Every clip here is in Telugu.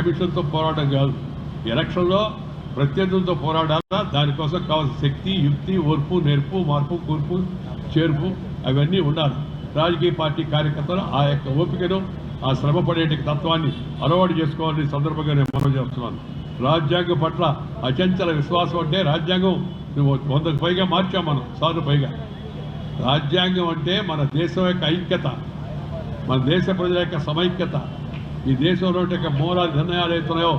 కమిషన్తో పోరాటం కాదు. ఎలక్షన్లో ప్రత్యర్థులతో పోరాడాలా, దానికోసం కావాల్సిన శక్తి, యుక్తి, ఓర్పు, నేర్పు, మార్పు, కూర్పు, చేర్పు అవన్నీ ఉండాలి. రాజకీయ పార్టీ కార్యకర్తలు ఆ యొక్క ఓపికను, ఆ శ్రమ పడే తత్వాన్ని అలవాటు చేసుకోవాలని సందర్భంగా నేను మనం చేస్తున్నాను. రాజ్యాంగం పట్ల అచంచల విశ్వాసం అంటే రాజ్యాంగం 100కు పైగా మార్చాం మనం, సార్లు పైగా. రాజ్యాంగం అంటే మన దేశం యొక్క ఐక్యత, మన దేశ ప్రజల యొక్క సమైక్యత, ఈ దేశంలో మూల నిర్ణయాలు అవుతున్నాయో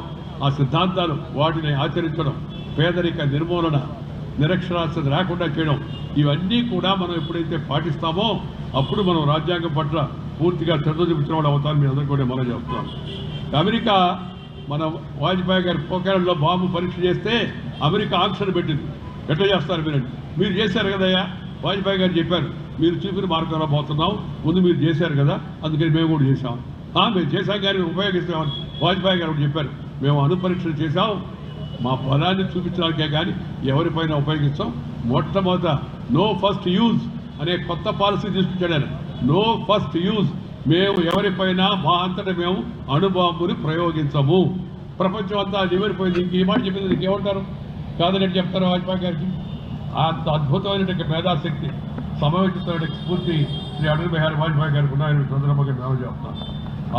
ఆ సిద్ధాంతాలు వాటిని ఆచరించడం, పేదరిక నిర్మూలన, నిరక్షరాస్యత లేకుండా చేయడం, ఇవన్నీ కూడా మనం ఎప్పుడైతే పాటిస్తామో అప్పుడు మనం రాజ్యాంగం పట్ల పూర్తిగా శ్రద్ధ చూపించిన వాళ్ళు అవుతారు. మీ అందరూ కూడా మనం చెప్తున్నాం. అమెరికా మన వాజ్పేయి గారి పోఖరణలో బాంబు పరీక్ష చేస్తే అమెరికా ఆంక్షలు పెట్టింది. ఎట్లా చేస్తారు మీరు చేశారు కదయ్యా, వాజ్పేయి గారు చెప్పారు మీరు చూపిన మార్గంలో పోతున్నాం, ముందు మీరు చేశారు కదా అందుకని మేము కూడా చేశాం. మేము చేశాం కానీ ఉపయోగిస్తామని వాజ్పేయి గారు చెప్పారు. మేము అణుపరీక్షలు చేశాం, మా బలాన్ని చూపించడానికే కానీ ఎవరిపైన ఉపయోగిస్తాం. మొట్టమొదట నో ఫస్ట్ యూజ్ అనే కొత్త పాలసీ తీసుకొచ్చాడు ఆయన. నో ఫస్ట్ యూజ్, మేము ఎవరిపైన మా అంతటా మేము అణుబాంబుని ప్రయోగించము. ప్రపంచం అంతా నివరిపోయింది. ఇంక ఈ మాట చెప్పింది ఇంకేమంటారు, కాదని చెప్తారు వాజ్పేయి గారికి. అంత అద్భుతమైనటువంటి మేధాశక్తి, సమయోచితమైన స్ఫూర్తి శ్రీ అటల్ బిహారీ వాజ్పేయి గారికి ఉన్నాయని సందర్భంగా మేము చెప్తున్నాం.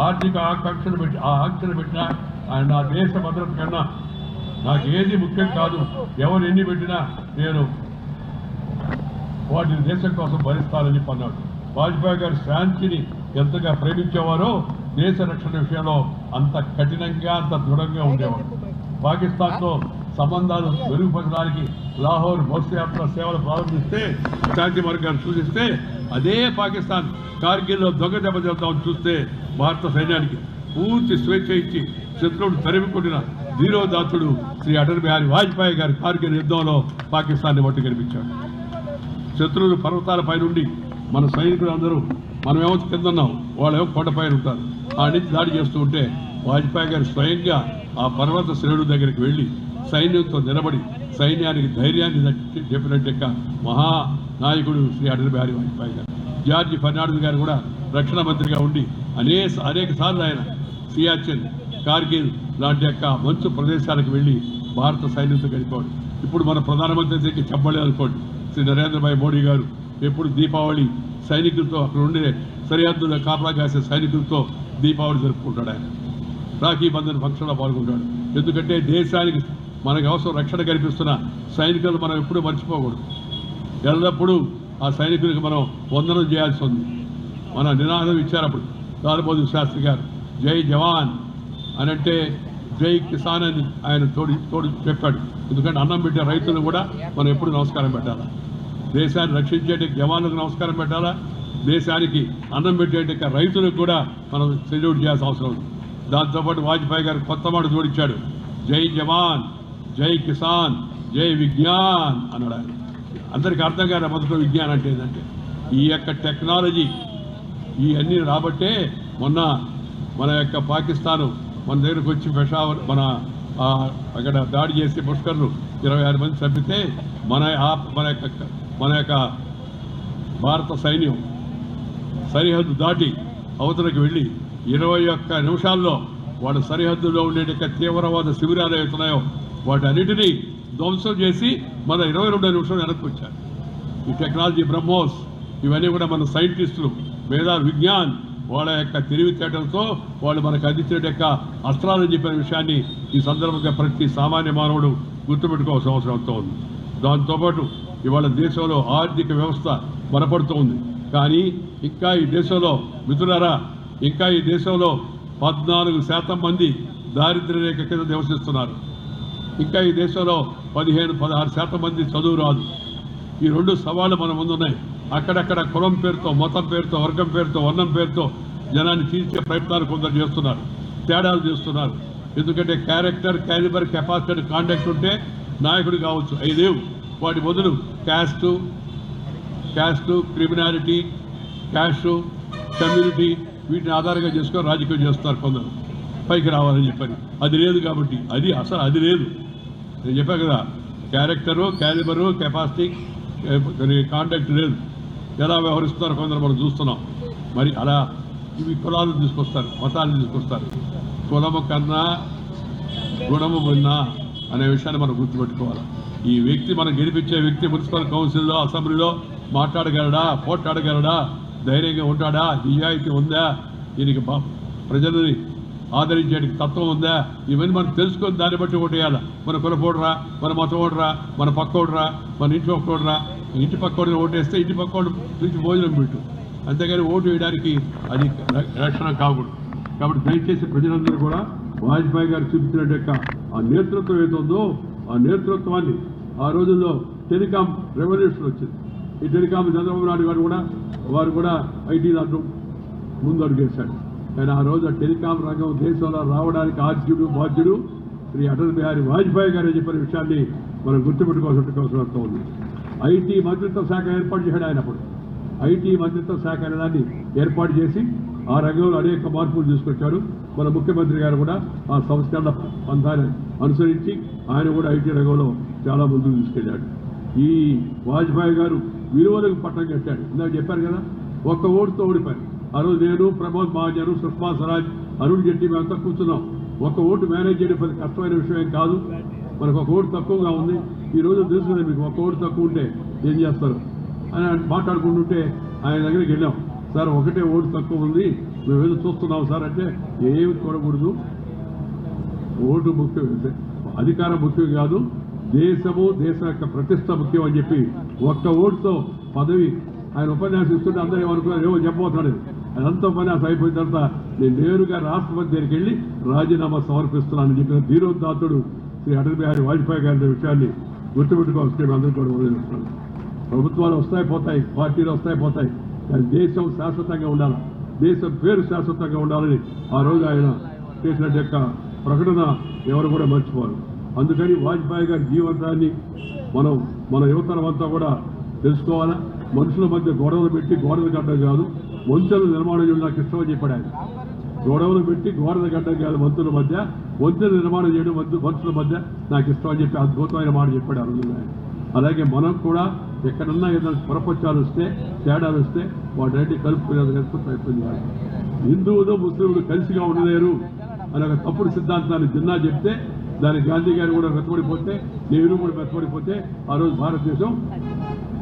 ఆర్థిక ఆకాంక్షలు పెట్టి ఆ ఆంక్షలు పెట్టినా ఆయన నా దేశ భద్రత కన్నా నాకు ఏది ముఖ్యం కాదు, ఎవరు ఎన్ని పెట్టినా నేను వాటిని దేశం కోసం భరిస్తానని అన్నాడు. వాజ్పేయి గారి శాంతిని ఎంతగా ప్రేమించేవారో దేశ రక్షణ విషయంలో అంత కఠినంగా, అంత దృఢంగా ఉండేవారు. పాకిస్తాన్తో సంబంధాలు మెరుగుపరచడానికి లాహోర్ బస్సు యాత్ర సేవలు ప్రారంభిస్తే, శాంతి మార్గాన్ని సూచిస్తే, అదే పాకిస్తాన్ కార్గిల్లో దొంగ దెబ్బ చెబుతామని చూస్తే భారత సైన్యానికి పూర్తి స్వేచ్ఛ ఇచ్చి శత్రువుడు తరిమికొట్టిన ధీరోదాతుడు శ్రీ అటల్ బిహారీ వాజ్పేయి గారి కార్గిల్ యుద్ధంలో పాకిస్తాన్ని మట్టు కనిపించాడు. శత్రువులు పర్వతాలపై నుండి మన సైనికులు అందరూ మనమేమో కిందన్నాం, వాళ్ళేమో కొండపైన ఉంటారు, ఆ నుంచి దాడి చేస్తూ ఉంటే వాజ్పేయి గారు స్వయంగా ఆ పర్వత శ్రేణుల దగ్గరికి వెళ్ళి సైన్యంతో నిలబడి సైన్యానికి ధైర్యాన్ని చెప్పినట్టు మహానాయకుడు శ్రీ అటల్ బిహారీ వాజ్పేయి గారు. జార్జి ఫెర్నాండెస్ గారు కూడా రక్షణ మంత్రిగా ఉండి అనేక సార్లు ఆయన సియాచిన్, కార్గిల్ లాంటి యొక్క మంచు ప్రదేశాలకు వెళ్ళి భారత సైన్యంతో గడిపాడు. ఇప్పుడు మన ప్రధానమంత్రి దగ్గరికి చెప్పలేదు అనుకోండి, శ్రీ నరేంద్రభాయ్ మోడీ గారు ఎప్పుడు దీపావళి సైనికులతో, అక్కడ ఉండే సరిహద్దుల కాపలా కాసే సైనికులతో దీపావళి జరుపుకుంటాడు. ఆయన రాఖీ బంధన్ ఫంక్షన్లో పాల్గొంటాడు. ఎందుకంటే దేశానికి మనకు అవసరం రక్షణ కల్పిస్తున్న సైనికులు మనం ఎప్పుడూ మర్చిపోకూడదు. ఎల్లప్పుడూ ఆ సైనికులకు మనం వందనం చేయాల్సి ఉంది. మన నినాదం ఇచ్చారు అప్పుడు లాల్ శాస్త్రి గారు, జై జవాన్ అని అంటే జై కిసాన్ అని ఆయన తోడు చెప్పాడు. ఎందుకంటే అన్నం పెట్టే రైతులు కూడా మనం ఎప్పుడు నమస్కారం పెట్టాలా, దేశాన్ని రక్షించే జవాన్లకు నమస్కారం పెట్టాలా, దేశానికి అన్నం పెట్టే రైతులకు కూడా మనం సెల్యూట్ చేయాల్సిన అవసరం ఉంది. దాంతోపాటు వాజ్పేయి గారు కొత్త మాట జోడించాడు, జై జవాన్, జై కిసాన్, జై విజ్ఞాన్ అన్నాడు ఆయన. అందరికీ అర్థం కాదు మొదటి విజ్ఞానం అంటే ఏంటంటే ఈ యొక్క టెక్నాలజీ ఇవన్నీ రాబట్టే మొన్న మన యొక్క పాకిస్తాను మన దగ్గరకు వచ్చి పెషావర్ అక్కడ దాడి చేసి పుష్కర్లు 26 మంది చంపితే మన యొక్క భారత సైన్యం సరిహద్దు దాటి అవతలకి వెళ్ళి 21 నిమిషాల్లో వాళ్ళ సరిహద్దులో ఉండే తీవ్రవాద శిబిరాలు అవుతున్నాయో వాటి అన్నిటినీ ధ్వంసం చేసి మన 22 నిమిషాలు వెనక్కి వచ్చారు. ఈ టెక్నాలజీ బ్రహ్మోస్ ఇవన్నీ కూడా మన సైంటిస్టులు, మేధావి, విజ్ఞాన్ వాళ్ళ యొక్క తెలివితేటలతో వాళ్ళు మనకు అందించే యొక్క అస్త్రాలని చెప్పిన విషయాన్ని ఈ సందర్భంగా ప్రతి సామాన్య మానవుడు గుర్తుపెట్టుకోవాల్సిన అవసరంతో ఉంది. దాంతోపాటు ఇవాళ దేశంలో ఆర్థిక వ్యవస్థ బలపడుతూ ఉంది. కానీ ఇంకా ఈ దేశంలో మిత్రులారా, ఇంకా ఈ దేశంలో 14% మంది దారిద్ర్య రేఖ కింద నివసిస్తున్నారు. ఇంకా ఈ దేశంలో 15-16% మంది చదువు రాదు. ఈ 2 సవాళ్ళు మన ముందున్నాయి. అక్కడక్కడ కులం పేరుతో, మతం పేరుతో, వర్గం పేరుతో, వర్ణం పేరుతో జనాన్ని తీర్చే ప్రయత్నాలు కొందరు చేస్తున్నారు, తేడాలు చేస్తున్నారు. ఎందుకంటే క్యారెక్టర్, క్యాలిబర్, కెపాసిటీ, కాండక్ట్ ఉంటే నాయకుడు కావచ్చు. అవి లేవు. వాటి బదులు క్యాస్టు, క్రిమినాలిటీ, క్యాస్టు, కమ్యూనిటీ వీటిని ఆధారంగా చేసుకొని రాజకీయం చేస్తున్నారు కొందరు పైకి రావాలని చెప్పని. అది లేదు కాబట్టి అది లేదు. నేను చెప్పా కదా, క్యారెక్టరు, క్యాలిబరు, కెపాసిటీ, కాండక్ట్ లేదు. ఎలా వ్యవహరిస్తున్నారో కొందరు మనం చూస్తున్నాం. మరి అలా ఇవి కులాలను తీసుకొస్తారు, మతాలను తీసుకొస్తారు. కులము కన్నా గుణము ఉన్నా అనే విషయాన్ని మనం గుర్తుపెట్టుకోవాలి. ఈ వ్యక్తి మనం గెలిపించే వ్యక్తి మున్సిపల్ కౌన్సిల్లో అసెంబ్లీలో మాట్లాడగలడా, పోట్లాడగలడా, ధైర్యంగా ఉంటాడా, నిజాయితీ ఉందా, దీనికి ప్రజలని ఆదరించే తత్వం ఉందా, ఇవన్నీ మనం తెలుసుకొని దాన్ని బట్టి ఓటేయాలి. మన కులపోడరా, మన మతం ఓడరా, మన పక్కోడరా, మన ఇంటి పక్కోడరా, ఇంటి పక్కోడిని ఓటేస్తే ఇంటి పక్కోడు నుంచి భోజనం పెట్టు, అంతేగాని ఓటు వేయడానికి అది రక్షణ కాకూడదు. కాబట్టి దయచేసి ప్రజలందరూ కూడా వాజ్పేయి గారు చూపించినట్టు ఆ నేతృత్వం ఏదైతుందో ఆ నేతృత్వాన్ని, ఆ రోజుల్లో టెలికాం రెవల్యూషన్ వచ్చింది. ఈ టెలికాం చంద్రబాబు నాయుడు గారు కూడా వారు కూడా ఐటీ దాంట్లో ముందు అడుగేశాడు. కానీ ఆ రోజు ఆ టెలికాం రంగం దేశంలో రావడానికి ఆద్యుడు బాధ్యుడు శ్రీ అటల్ బిహారీ వాజ్పేయి గారు చెప్పిన విషయాన్ని మనం గుర్తుపెట్టుకోవాల్సిన అవసరం ఉంది. ఐటీ మంత్రిత్వ శాఖ ఏర్పాటు చేశాడు ఆయన. అప్పుడు ఐటీ మంత్రిత్వ శాఖ అనే దాన్ని ఏర్పాటు చేసి ఆ రంగంలో అనేక మార్పులు తీసుకొచ్చారు. మన ముఖ్యమంత్రి గారు కూడా ఆ సంస్కరణ పంథాన్ని అనుసరించి ఆయన కూడా ఐటీ రంగంలో చాలా ముందుకు తీసుకెళ్ళాడు. ఈ వాజ్పేయి గారు విలువలకు పట్టం కట్టాడు. ఇందాక చెప్పారు కదా, ఒక్క ఓటుతో ఓడిపోయారు. ఆ రోజు నేను, ప్రమోద్ మహాజన్, సుష్మా స్వరాజ్, అరుణ్ జైట్లీ మేమంతా కూర్చున్నాం. ఒక ఓటు మేనేజ్ చేయడం పెద్ద కష్టమైన విషయం కాదు. మనకు ఒక ఓటు తక్కువగా ఉంది. ఈ రోజు తెలుసుకునే మీకు ఒక ఓటు తక్కువ ఉంటే ఏం చేస్తారు అని మాట్లాడుకుంటుంటే ఆయన దగ్గరికి వెళ్ళాం. సార్ ఒకటే ఓటు తక్కువ ఉంది, మేము ఏదో చూస్తున్నాం సార్ అంటే, ఏమి చూడకూడదు, ఓటు ముఖ్యం, అధికారం ముఖ్యం కాదు, దేశము దేశం యొక్క ప్రతిష్ట ముఖ్యం అని చెప్పి ఒక్క ఓటుతో పదవి ఆయన ఉపన్యాసం ఇస్తుంటే అందరూ ఏమనుకున్నారు, ఏమో చెప్పబోతున్నాడు. అదంతా ఉపన్యాసం అయిపోయిన తర్వాత నేను నేరుగా రాష్ట్రపతి దగ్గరికి వెళ్ళి రాజీనామా సమర్పిస్తున్నానని చెప్పిన ధీరోదాత్తుడు శ్రీ అటల్ బిహారీ వాజ్పేయి గారి విషయాన్ని గుర్తుపెట్టుకోవాల్సి అందరూ కూడా వదిలేస్తున్నాను. ప్రభుత్వాలు వస్తాయి పోతాయి, పార్టీలు వస్తాయి పోతాయి, కానీ దేశం శాశ్వతంగా ఉండాలి, దేశం పేరు శాశ్వతంగా ఉండాలని ఆ రోజు ఆయన చేసిన యొక్క ప్రకటన ఎవరు కూడా మర్చిపోరు. అందుకని వాజ్పేయి గారి జీవితాన్ని మన యువతరం అంతా కూడా తెలుసుకోవాలా. మనుషుల మధ్య గొడవలు పెట్టి గోడలు గడ్డం కాదు, వంతెనలు నిర్మాణం చేయడం నాకు ఇష్టమని చెప్పాడు ఆయన. గొడవలు పెట్టి గోడలు గడ్డం కాదు, మంత్రుల మధ్య వంతెనలు నిర్మాణం చేయడం మనుషుల మధ్య నాకు ఇష్టం అని చెప్పి అద్భుతమైన మాట చెప్పాడు ఆ రోజు ఆయన. అలాగే మనం కూడా ఎక్కడన్నా ఏదైనా పొరపచ్చాలు వస్తే, తేడాలు వస్తే వాటిని కలుపుకునేందుకు ప్రయత్నం చేయాలి. హిందువులు ముస్లింలు కలిసిగా ఉండలేరు అనే ఒక తప్పుడు సిద్ధాంతాన్ని జిన్నా చెప్తే దానికి గాంధీ గారు కూడా వెతబడిపోతే, నెహ్రూ కూడా వెతబడిపోతే ఆ రోజు భారతదేశం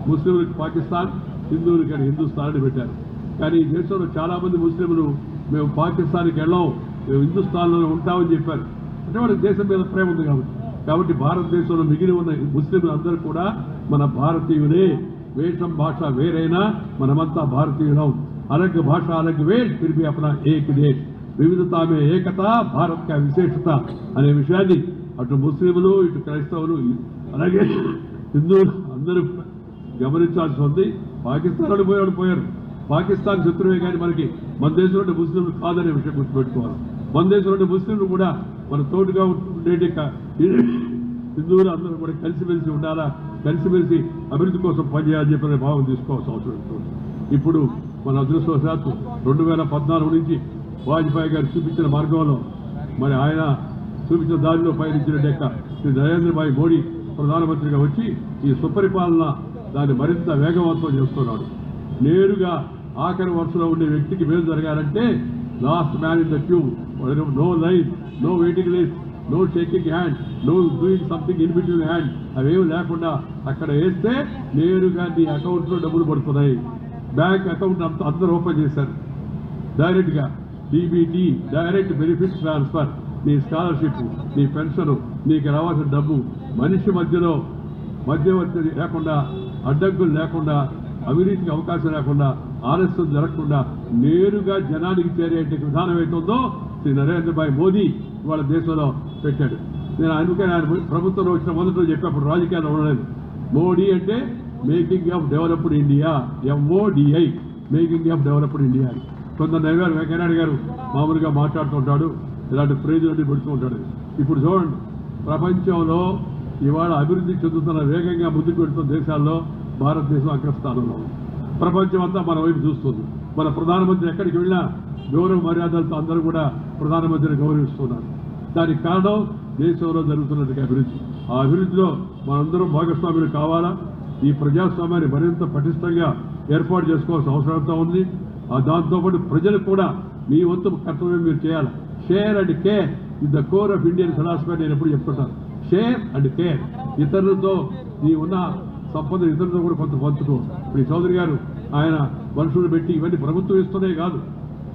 ముస్లింలకు పాకిస్తాన్, హిందువులకి హిందుస్థాన్ అని పెట్టారు. కానీ ఈ దేశంలో చాలామంది ముస్లింలు మేము పాకిస్తాన్కి వెళ్ళాం, మేము హిందుస్థాన్లోనే ఉంటామని చెప్పారు. అంటే వాళ్ళకి దేశం మీద ప్రేమ ఉంది కాబట్టి భారతదేశంలో మిగిలి ఉన్న ముస్లింలు అందరూ కూడా మన భారతీయులే. వేషం భాష వేరైనా మనమంతా భారతీయులం. अलग भाषा अलग वेश फिर भी अपना एक देश, వివిధత మే ఏకత భారత్ కా విశేషత అనే విషయాన్ని అటు ముస్లింలు ఇటు క్రైస్తవులు అలాగే హిందువులు అందరూ గమనించాల్సి ఉంది. పాకిస్తాన్ పోయారు. పాకిస్తాన్ శత్రువే కానీ మనకి మన దేశంలో ముస్లింలు కాదనే విషయం గుర్తుపెట్టుకోవాలి. మన దేశంలో ముస్లింలు కూడా మన తోడుగా ఉండేటి హిందువులు అందరూ కూడా కలిసిమెలిసి ఉండాలా, కలిసిమెలిసి అభివృద్ధి కోసం పనిచేయాలని చెప్పిన భావం తీసుకోవాల్సిన అవసరం ఉంటుంది. ఇప్పుడు మన అదృష్టవశాత్తు 2014 నుంచి వాజ్పేయి గారు చూపించిన మార్గంలో మరి ఆయన చూపించిన దారిలో పయనించిన లెక్క శ్రీ నరేంద్ర భాయ్ మోడీ ప్రధానమంత్రిగా వచ్చి ఈ సుపరిపాలన దాన్ని మరింత వేగవంతం చేస్తున్నాడు. నేరుగా ఆఖరి వరుసలో ఉండే వ్యక్తికి మేలు జరగాలంటే last man in the queue, no line, no waiting list, no shaking hand, no doing something in between hand, అవేమి లేకుండా అక్కడ వేస్తే నేరుగా నీ అకౌంట్లో డబ్బులు పడుతున్నాయి. బ్యాంక్ అకౌంట్ అంతా అందరూ ఓపెన్ చేశారు. డైరెక్ట్గా డీబీటీ, డైరెక్ట్ బెనిఫిట్ ట్రాన్స్ఫర్, నీ స్కాలర్షిప్, నీ పెన్షన్, నీకు రావాల్సిన డబ్బు మనిషి మధ్యలో మధ్యవర్తి లేకుండా, అడ్డంకులు లేకుండా, అవినీతికి అవకాశం లేకుండా, ఆలస్యం జరగకుండా నేరుగా జనానికి చేరే విధానం ఏతుందో శ్రీ నరేంద్ర భాయ్ మోదీ వాళ్ళ దేశంలో పెట్టాడు. నేను అందుకని ఆయన ప్రభుత్వంలో వచ్చిన మొదట్లో చెప్పేప్పుడు రాజకీయాలు ఉండలేదు. మోడీ అంటే making of developed India, MODI, making of developed India. కొందరు గారు వెంకయ్యనాయుడు గారు మామూలుగా మాట్లాడుతుంటాడు, ఇలాంటి ప్రైజులన్నీ పెడుతూ ఉంటాడు. ఇప్పుడు చూడండి, ప్రపంచంలో ఇవాళ అభివృద్ధి చెందుతున్న వేగంగా ముందుకు వెళ్తున్న దేశాల్లో భారతదేశం అగ్రస్థానంలో ఉంది. ప్రపంచం అంతా మన వైపు చూస్తుంది. మన ప్రధానమంత్రి ఎక్కడికి వెళ్ళినా గౌరవ మర్యాదలతో అందరూ కూడా ప్రధానమంత్రిని గౌరవిస్తున్నారు. దానికి కారణం దేశంలో జరుగుతున్నటువంటి అభివృద్ధి. ఆ అభివృద్ధిలో మనందరం భాగస్వాములు కావాలా. ఈ ప్రజాస్వామ్యాన్ని మరింత పటిష్టంగా ఏర్పాటు చేసుకోవాల్సిన అవసరంతో ఉంది. దాంతోపాటు ప్రజలు కూడా మీ వంతు కర్తవ్యం మీరు చేయాలి. Share and care the core of Indian philosophy నేను ఎప్పుడు చెప్తుంటాను. Share and care. ఇతరులతో నీ ఉన్న సంపద ఇతరులతో కూడా కొంత పంచుకో. ఇప్పుడు ఈ చౌదరి గారు ఆయన మనుషులు పెట్టి ఇవన్నీ ప్రభుత్వం ఇస్తూనే కాదు,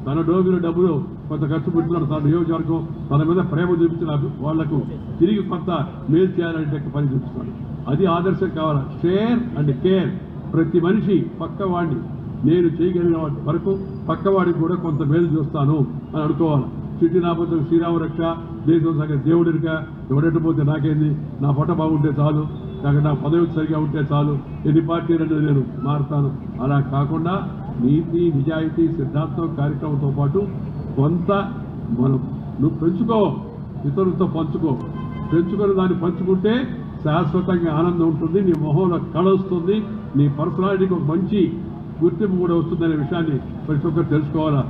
తన డోబిలో డబ్బులు కొంత ఖర్చు పెడుతున్నాడు. తన నియోజకవర్గం తన మీద ప్రేమ చూపించిన వాళ్లకు తిరిగి కొంత మేలు చేయాలంటే పని చూపిస్తాడు. అది ఆదర్శం కావాలి. Share and care. ప్రతి మనిషి పక్కవాడిని నేను చేయగలిగిన వరకు పక్కవాడికి కూడా కొంత మేలు చూస్తాను అని అనుకోవాలి. చిట్టి నాపథం శ్రీరామ రక్ష, దేశం సంగతి దేవుడిరిక, ఎవడెట్టపోతే నాకేంది, నా పొట్ట బాగుంటే చాలు, నా పదవి సరిగా ఉంటే చాలు, ఎన్ని పార్టీలంటే నేను మారుతాను. అలా కాకుండా నీతి నిజాయితీ సిద్ధాంతం కార్యక్రమంతో పాటు కొంత మనం నువ్వు పెంచుకో, ఇతరులతో పంచుకో. పెంచుకొని దాన్ని పంచుకుంటే శాశ్వతంగా ఆనందం ఉంటుంది, నీ మొహంలో కళ వస్తుంది, నీ పర్సనాలిటీకి ఒక మంచి గుర్తింపు కూడా వస్తుందనే విషయాన్ని ప్రతి ఒక్కరు తెలుసుకోవాలా.